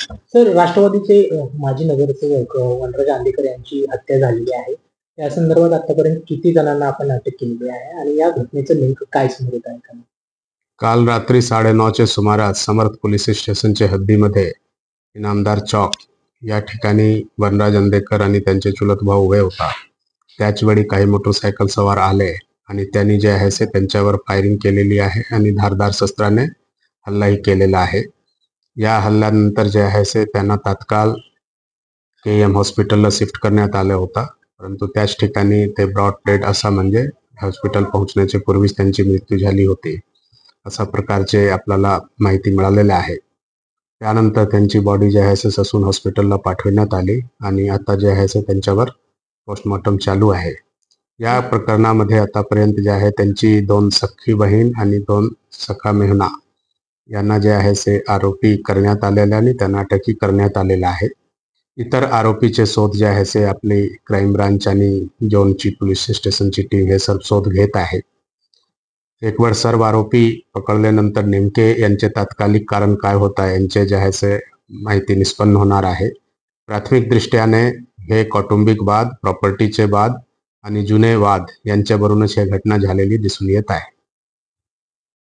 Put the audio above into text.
Sir, राष्ट्रवादीचे माजी नगरसेवक वनराज आंदेकर यांची हत्या झालेली आहे. या संदर्भात आतापर्यंत किती जणांना आपण अटक केलेली आहे आणि या घटनेचं नेमकं काय समोर येत आहे का? काल रात्री 9:30च्या सुमारास समर्थ पोलीस स्टेशनच्या हद्दीमध्ये इनामदार चौक या ठिकाणी वनराज आंदेकर आणि त्यांचे चुलत भाऊ उभे होता. त्याचवेळी काही मोटरसायकल सवार आले आणि त्यांनी जे आहे ते त्यांच्यावर फायरिंग केलेली आहे आणि धारदार शस्त्राने हल्लाही केलेला आहे. या हल्ल्यानंतर जे आहे ते त्यांना तात्काळ KM हॉस्पिटलला शिफ्ट करण्यात आलं होतं, परंतु त्याच ठिकाणी ते ब्रॉड डेड असा म्हणजे हॉस्पिटल पोहोचण्याच्या पूर्वीच त्यांची मृत्यू झाली होती, अशा प्रकारचे आपल्याला माहिती मिळालेली आहे. त्यानंतर त्यांची बॉडी जे आहे ससून हॉस्पिटलला पाठवण्यात आली आणि आता जे आहे त्यांच्यावर पोस्टमॉर्टम चालू आहे. या प्रकरणामध्ये आतापर्यंत जे आहे त्यांची 2 सख्खी बहीण आणि 2 सखा मेहुणा यांना जे आहे ते आरोपी करण्यात आलेले आणि त्यांना अटकही करण्यात आलेला आहे. इतर आरोपीचे शोध जे आहे ते आपली क्राईम ब्रांच आणि जोनची पोलीस स्टेशनची टीम हे सर्व शोध घेत आहे. एक वेळ सर्व आरोपी पकडल्यानंतर नेमके यांचे तात्कालिक कारण काय होत आहे यांचे जे आहे ते माहिती निष्पन्न होणार आहे. प्राथमिक दृष्ट्याने हे कौटुंबिक वाद, प्रॉपर्टीचे वाद आणि जुने वाद यांच्यावरूनच ही घटना झालेली दिसून येत आहे.